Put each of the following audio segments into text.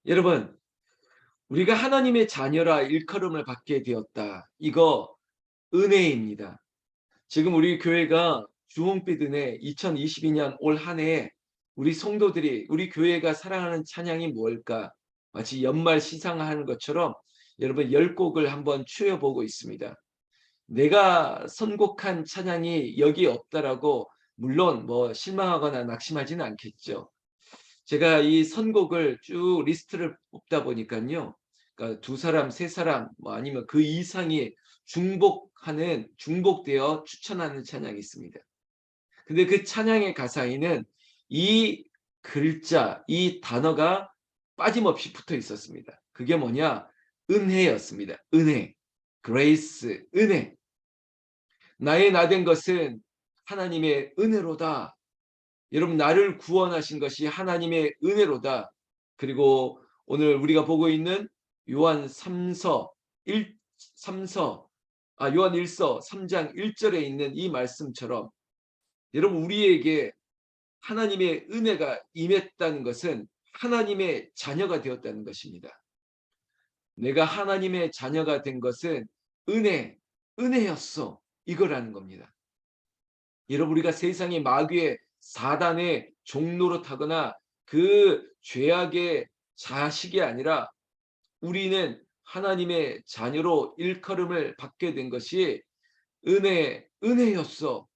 여러분, 우리가 하나님의 자녀라 일컬음을 받게 되었다. 이거 은혜입니다. 지금 우리 교회가 주홍빛 은혜 2022년 올 한 해에 우리 성도들이 우리 교회가 사랑하는 찬양이 뭘까? 마치 연말 시상하는 것처럼 여러분 10곡을 한번 추려보고 있습니다. 내가 선곡한 찬양이 여기 없다라고 물론 실망하거나 낙심하지는 않겠죠. 제가 이 선곡을 쭉 리스트를 뽑다 보니까요. 그러니까 두 사람, 세 사람, 아니면 그 이상이 중복되어 추천하는 찬양이 있습니다. 근데 그 찬양의 가사에는 이 글자, 이 단어가 빠짐없이 붙어 있었습니다. 그게 뭐냐? 은혜였습니다. 은혜. grace, 은혜. 나의 나 된 것은 하나님의 은혜로다. 여러분, 나를 구원하신 것이 하나님의 은혜로다. 그리고 오늘 우리가 보고 있는 요한 3서 1 3서 요한 1서 3장 1절에 있는 이 말씀처럼 여러분, 우리에게 하나님의 은혜가 임했다는 것은 하나님의 자녀가 되었다는 것입니다. 내가 하나님의 자녀가 된 것은 은혜였어. 이거라는 겁니다. 여러분, 우리가 세상의 마귀의 사단의 종로로 타거나 그 죄악의 자식이 아니라 우리는 하나님의 자녀로 일컬음을 받게 된 것이 은혜였어.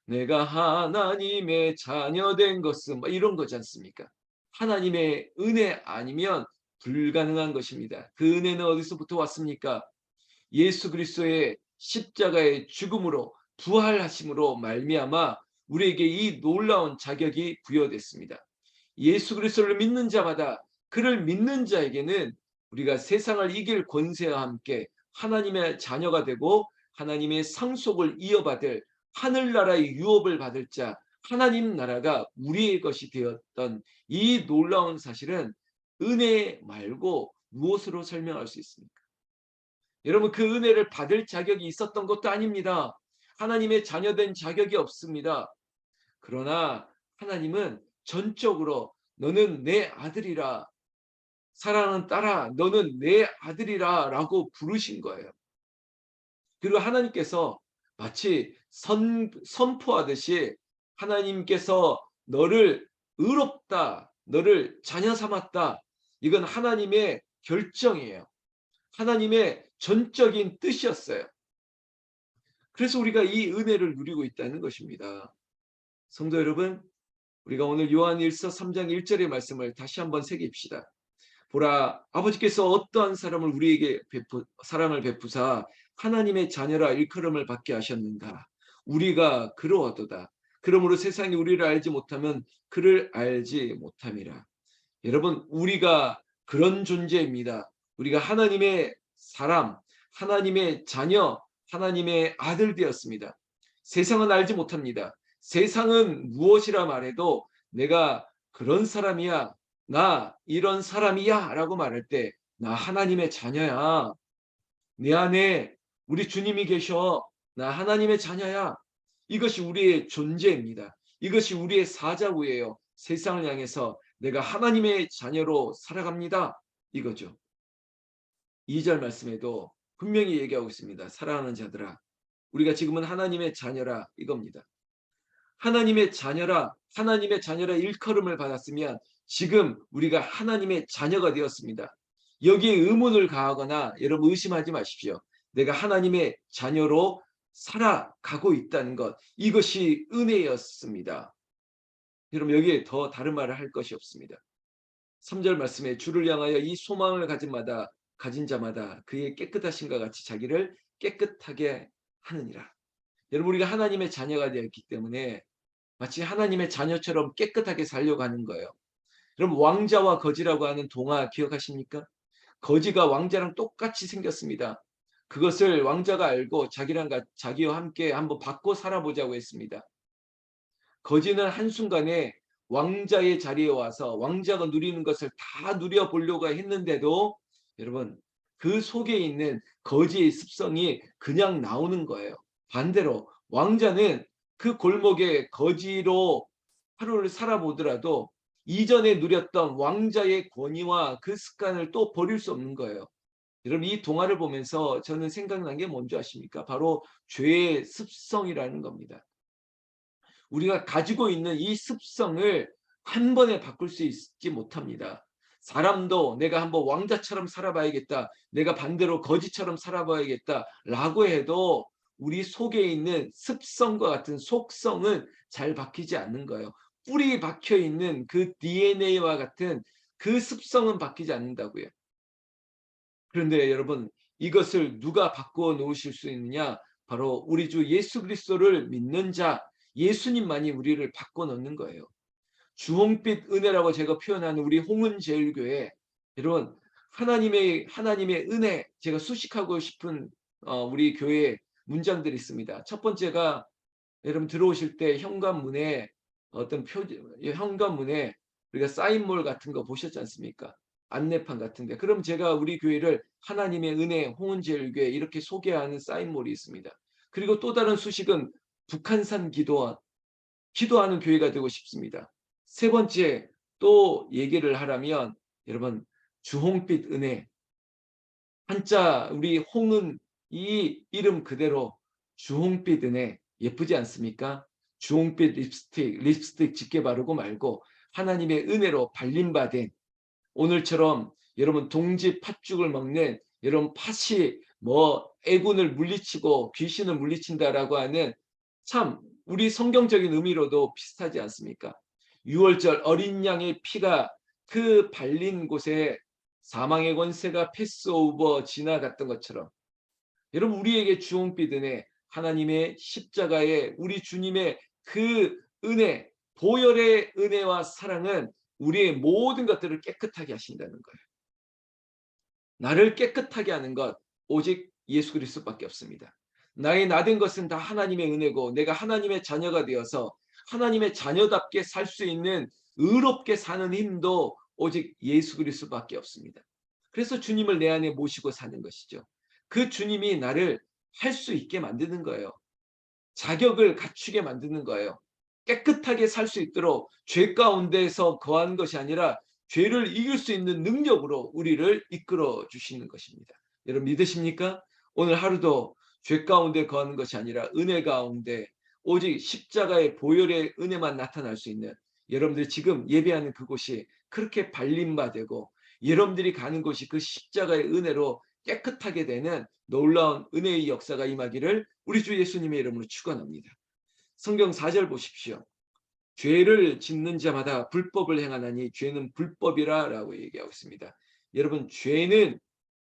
내가 하나님의 자녀 된 것은 이런 거지 않습니까? 하나님의 은혜 아니면 불가능한 것입니다. 그 은혜는 어디서부터 왔습니까? 예수 그리스도의 십자가의 죽음으로 부활하심으로 말미암아 우리에게 이 놀라운 자격이 부여됐습니다. 예수 그리스도를 믿는 자마다 그를 믿는 자에게는 우리가 세상을 이길 권세와 함께 하나님의 자녀가 되고 하나님의 상속을 이어받을 하늘나라의 유업을 받을 자, 하나님 나라가 우리의 것이 되었던 이 놀라운 사실은 은혜 말고 무엇으로 설명할 수 있습니까? 여러분, 그 은혜를 받을 자격이 있었던 것도 아닙니다. 하나님의 자녀된 자격이 없습니다. 그러나 하나님은 전적으로 너는 내 아들이라, 사랑하는 딸아 너는 내 아들이라 라고 부르신 거예요. 그리고 하나님께서 마치 선포하듯이 하나님께서 너를 의롭다, 너를 자녀 삼았다. 이건 하나님의 결정이에요. 하나님의 전적인 뜻이었어요. 그래서 우리가 이 은혜를 누리고 있다는 것입니다. 성도 여러분, 우리가 오늘 요한일서 3장 1절의 말씀을 다시 한번 새깁시다. 보라, 아버지께서 어떠한 사람을 우리에게 사랑을 베푸사 하나님의 자녀라 일컬음을 받게 하셨는가. 우리가 그러하도다. 그러므로 세상이 우리를 알지 못하면 그를 알지 못함이라. 여러분, 우리가 그런 존재입니다. 우리가 하나님의 사람, 하나님의 자녀, 하나님의 아들 되었습니다. 세상은 알지 못합니다. 세상은 무엇이라 말해도 내가 그런 사람이야, 나 이런 사람이야 라고 말할 때 나 하나님의 자녀야. 내 안에 우리 주님이 계셔. 나 하나님의 자녀야. 이것이 우리의 존재입니다. 이것이 우리의 사자구예요. 세상을 향해서 내가 하나님의 자녀로 살아갑니다. 이거죠. 2절 말씀에도 분명히 얘기하고 있습니다. 사랑하는 자들아, 우리가 지금은 하나님의 자녀라 이겁니다. 하나님의 자녀라 일컬음을 받았으면 지금 우리가 하나님의 자녀가 되었습니다. 여기에 의문을 가하거나 여러분 의심하지 마십시오. 내가 하나님의 자녀로 살아가고 있다는 것, 이것이 은혜였습니다. 여러분, 여기에 더 다른 말을 할 것이 없습니다. 3절 말씀에 주를 향하여 이 소망을 가진 자마다 그의 깨끗하심과 같이 자기를 깨끗하게 하느니라. 여러분, 우리가 하나님의 자녀가 되었기 때문에 마치 하나님의 자녀처럼 깨끗하게 살려고 하는 거예요. 여러분, 왕자와 거지라고 하는 동화 기억하십니까? 거지가 왕자랑 똑같이 생겼습니다. 그것을 왕자가 알고 자기와 함께 한번 바꿔 살아보자고 했습니다. 거지는 한순간에 왕자의 자리에 와서 왕자가 누리는 것을 다 누려보려고 했는데도 여러분, 그 속에 있는 거지의 습성이 그냥 나오는 거예요. 반대로 왕자는 그 골목에 거지로 하루를 살아보더라도 이전에 누렸던 왕자의 권위와 그 습관을 또 버릴 수 없는 거예요. 여러분 이 동화를 보면서 저는 생각난 게 뭔지 아십니까? 바로 죄의 습성이라는 겁니다. 우리가 가지고 있는 이 습성을 한 번에 바꿀 수 있지 못합니다. 사람도 내가 한번 왕자처럼 살아봐야겠다. 내가 반대로 거지처럼 살아봐야겠다라고 해도 우리 속에 있는 습성과 같은 속성은 잘 바뀌지 않는 거예요. 뿌리 박혀 있는 그 DNA와 같은 그 습성은 바뀌지 않는다고요. 그런데 여러분 이것을 누가 바꾸어 놓으실 수 있느냐? 바로 우리 주 예수 그리스도를 믿는 자, 예수님만이 우리를 바꿔 놓는 거예요. 주홍빛 은혜라고 제가 표현하는 우리 홍은제일교회, 여러분 하나님의 은혜, 제가 수식하고 싶은 우리 교회 문장들이 있습니다. 첫 번째가 여러분 들어오실 때 현관문에 어떤 현관문에 우리가 사인몰 같은 거 보셨지 않습니까? 안내판 같은데. 그럼 제가 우리 교회를 하나님의 은혜 홍은제일교회 이렇게 소개하는 사인몰이 있습니다. 그리고 또 다른 수식은 북한산 기도하는 교회가 되고 싶습니다. 세 번째 또 얘기를 하라면 여러분 주홍빛 은혜, 한자 우리 홍은 이 이름 그대로 주홍빛 은혜 예쁘지 않습니까? 주홍빛 립스틱 짙게 바르고 말고 하나님의 은혜로 발림받은 오늘처럼 여러분 동지 팥죽을 먹는 여러분 팥이 뭐 애군을 물리치고 귀신을 물리친다라고 하는 참 우리 성경적인 의미로도 비슷하지 않습니까? 6월절 어린 양의 피가 그 발린 곳에 사망의 권세가 패스오버 지나갔던 것처럼 여러분 우리에게 주홍빛 은혜 하나님의 십자가의 우리 주님의 그 은혜 보혈의 은혜와 사랑은 우리의 모든 것들을 깨끗하게 하신다는 거예요. 나를 깨끗하게 하는 것 오직 예수 그리스도밖에 없습니다. 나의 나된 것은 다 하나님의 은혜고 내가 하나님의 자녀가 되어서 하나님의 자녀답게 살 수 있는 의롭게 사는 힘도 오직 예수 그리스도밖에 없습니다. 그래서 주님을 내 안에 모시고 사는 것이죠. 그 주님이 나를 할 수 있게 만드는 거예요. 자격을 갖추게 만드는 거예요. 깨끗하게 살 수 있도록 죄 가운데서 거한 것이 아니라 죄를 이길 수 있는 능력으로 우리를 이끌어 주시는 것입니다. 여러분 믿으십니까? 오늘 하루도 죄 가운데 거하는 것이 아니라 은혜 가운데 오직 십자가의 보혈의 은혜만 나타날 수 있는 여러분들이 지금 예배하는 그곳이 그렇게 발림바되고 여러분들이 가는 곳이 그 십자가의 은혜로 깨끗하게 되는 놀라운 은혜의 역사가 임하기를 우리 주 예수님의 이름으로 축원합니다. 성경 4절 보십시오. 죄를 짓는 자마다 불법을 행하나니 죄는 불법이라라고 얘기하고 있습니다. 여러분 죄는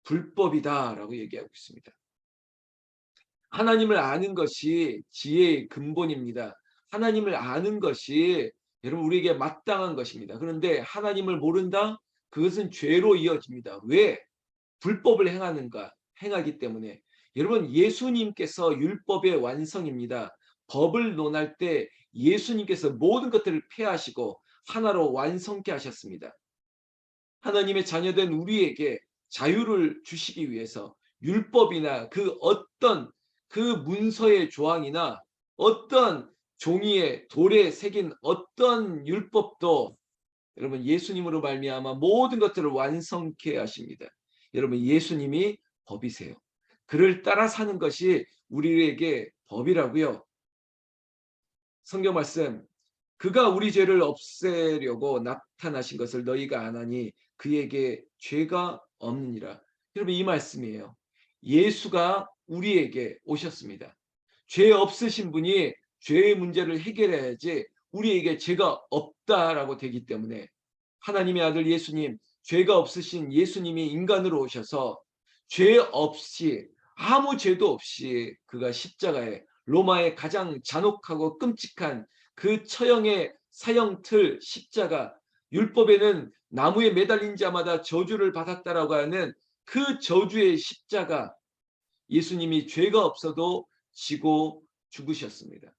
불법이다라고 얘기하고 있습니다. 하나님을 아는 것이 지혜의 근본입니다. 하나님을 아는 것이 여러분 우리에게 마땅한 것입니다. 그런데 하나님을 모른다? 그것은 죄로 이어집니다. 왜? 불법을 행하기 때문에. 여러분 예수님께서 율법의 완성입니다. 법을 논할 때 예수님께서 모든 것들을 폐하시고 하나로 완성케 하셨습니다. 하나님의 자녀된 우리에게 자유를 주시기 위해서 율법이나 그 어떤 그 문서의 조항이나 어떤 종이에 돌에 새긴 어떤 율법도 여러분 예수님으로 말미암아 모든 것들을 완성케 하십니다. 여러분 예수님이 법이세요. 그를 따라 사는 것이 우리에게 법이라고요. 성경 말씀 그가 우리 죄를 없애려고 나타나신 것을 너희가 아나니 그에게 죄가 없느니라. 여러분 이 말씀이에요. 예수가 우리에게 오셨습니다. 죄 없으신 분이 죄의 문제를 해결해야지 우리에게 죄가 없다라고 되기 때문에 하나님의 아들 예수님, 죄가 없으신 예수님이 인간으로 오셔서 죄 없이 아무 죄도 없이 그가 십자가에 로마의 가장 잔혹하고 끔찍한 그 처형의 사형틀 십자가 율법에는 나무에 매달린 자마다 저주를 받았다라고 하는 그 저주의 십자가 예수님이 죄가 없어도 지고 죽으셨습니다.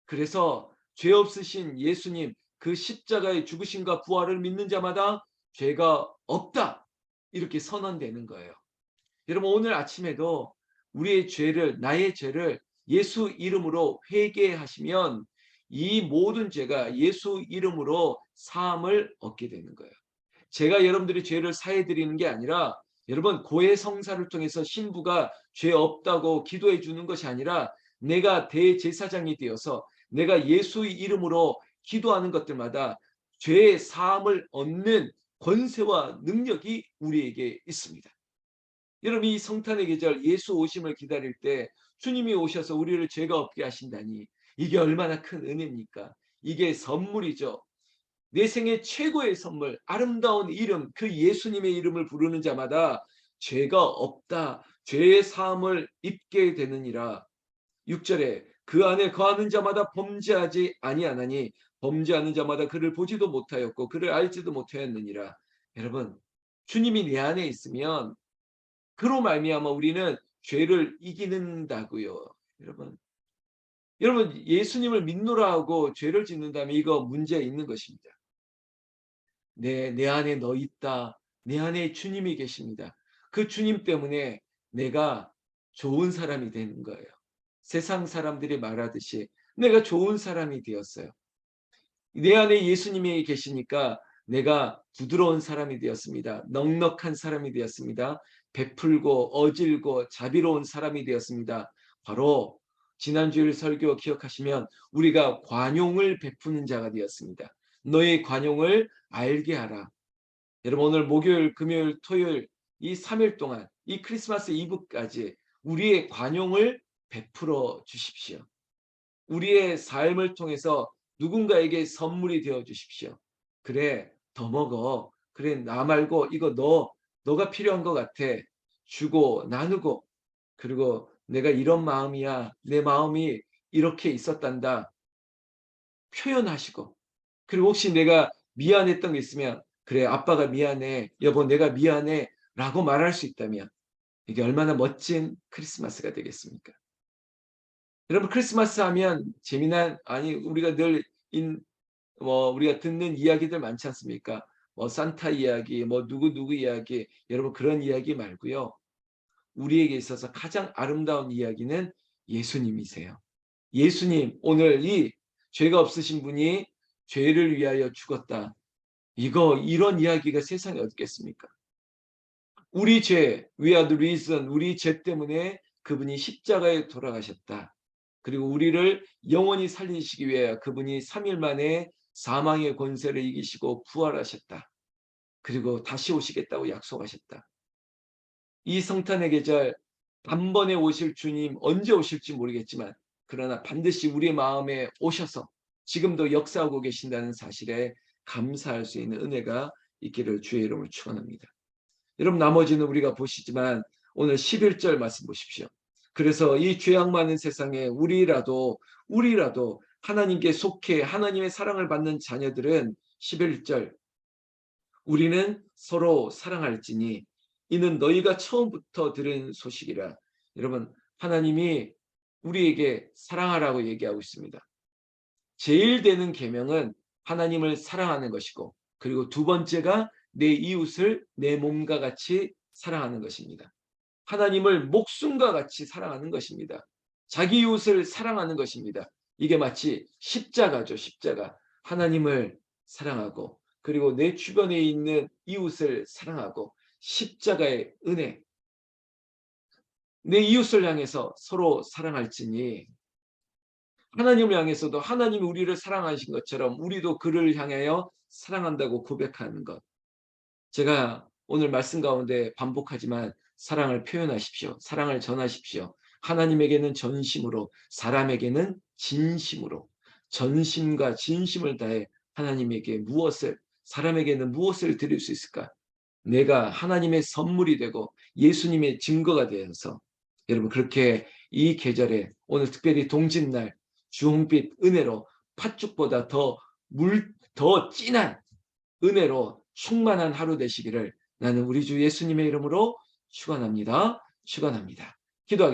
그래서 죄 없으신 예수님 그 십자가의 죽으심과 부활을 믿는 자마다 죄가 없다 이렇게 선언되는 거예요. 여러분 오늘 아침에도 우리의 죄를 나의 죄를 예수 이름으로 회개하시면 이 모든 죄가 예수 이름으로 사함을 얻게 되는 거예요. 제가 여러분들의 죄를 사해 드리는 게 아니라 여러분 고해 성사를 통해서 신부가 죄 없다고 기도해 주는 것이 아니라 내가 대제사장이 되어서 내가 예수의 이름으로 기도하는 것들마다 죄의 사함을 얻는 권세와 능력이 우리에게 있습니다. 여러분 이 성탄의 계절 예수 오심을 기다릴 때 주님이 오셔서 우리를 죄가 없게 하신다니 이게 얼마나 큰 은혜입니까? 이게 선물이죠. 내 생애 최고의 선물, 아름다운 이름, 그 예수님의 이름을 부르는 자마다 죄가 없다, 죄의 사함을 입게 되느니라. 6절에 그 안에 거하는 자마다 범죄하지 아니하나니 범죄하는 자마다 그를 보지도 못하였고 그를 알지도 못하였느니라. 여러분, 주님이 내 안에 있으면 그로 말미암아 우리는 죄를 이기는다고요. 여러분 예수님을 믿노라 하고 죄를 짓는다면 이거 문제 있는 것입니다. 내 안에 너 있다. 내 안에 주님이 계십니다. 그 주님 때문에 내가 좋은 사람이 되는 거예요. 세상 사람들이 말하듯이 내가 좋은 사람이 되었어요. 내 안에 예수님이 계시니까 내가 부드러운 사람이 되었습니다. 넉넉한 사람이 되었습니다. 베풀고 어질고 자비로운 사람이 되었습니다. 바로 지난주일 설교 기억하시면 우리가 관용을 베푸는 자가 되었습니다. 너의 관용을 알게 하라. 여러분 오늘 목요일, 금요일, 토요일 이 3일 동안 이 크리스마스 이브까지 우리의 관용을 베풀어 주십시오. 우리의 삶을 통해서 누군가에게 선물이 되어 주십시오. 그래 더 먹어. 그래 나 말고 이거 너가 필요한 것 같아. 주고 나누고 그리고 내가 이런 마음이야. 내 마음이 이렇게 있었단다. 표현하시고 그리고 혹시 내가 미안했던 게 있으면 그래 아빠가 미안해. 여보 내가 미안해. 라고 말할 수 있다면 이게 얼마나 멋진 크리스마스가 되겠습니까? 여러분 크리스마스 하면 재미난 아니 우리가 늘 우리가 듣는 이야기들 많지 않습니까? 뭐 산타 이야기, 뭐 누구 이야기, 여러분 그런 이야기 말고요. 우리에게 있어서 가장 아름다운 이야기는 예수님이세요. 예수님 오늘 이 죄가 없으신 분이 죄를 위하여 죽었다. 이런 이야기가 세상에 어디 있겠습니까? 우리 죄, we are the reason, 우리 죄 때문에 그분이 십자가에 돌아가셨다. 그리고 우리를 영원히 살리시기 위해 그분이 3일 만에 사망의 권세를 이기시고 부활하셨다. 그리고 다시 오시겠다고 약속하셨다. 이 성탄의 계절 단번에 오실 주님 언제 오실지 모르겠지만 그러나 반드시 우리 마음에 오셔서 지금도 역사하고 계신다는 사실에 감사할 수 있는 은혜가 있기를 주의 이름으로 축원합니다. 여러분 나머지는 우리가 보시지만 오늘 11절 말씀 보십시오. 그래서 이 죄악 많은 세상에 우리라도 하나님께 속해 하나님의 사랑을 받는 자녀들은 11절 우리는 서로 사랑할지니 이는 너희가 처음부터 들은 소식이라. 여러분 하나님이 우리에게 사랑하라고 얘기하고 있습니다. 제일 되는 계명은 하나님을 사랑하는 것이고 그리고 두 번째가 내 이웃을 내 몸과 같이 사랑하는 것입니다. 하나님을 목숨과 같이 사랑하는 것입니다. 자기 이웃을 사랑하는 것입니다. 이게 마치 십자가죠. 십자가. 하나님을 사랑하고 그리고 내 주변에 있는 이웃을 사랑하고 십자가의 은혜. 내 이웃을 향해서 서로 사랑할지니 하나님을 향해서도 하나님이 우리를 사랑하신 것처럼 우리도 그를 향하여 사랑한다고 고백하는 것. 제가 오늘 말씀 가운데 반복하지만 사랑을 표현하십시오. 사랑을 전하십시오. 하나님에게는 전심으로, 사람에게는 진심으로, 전심과 진심을 다해 하나님에게 사람에게는 무엇을 드릴 수 있을까? 내가 하나님의 선물이 되고 예수님의 증거가 되어서 여러분 그렇게 이 계절에 오늘 특별히 동짓날 주홍빛 은혜로 팥죽보다 더 진한 은혜로 충만한 하루 되시기를 나는 우리 주 예수님의 이름으로 축원합니다. 축원합니다. 기도하겠습니다.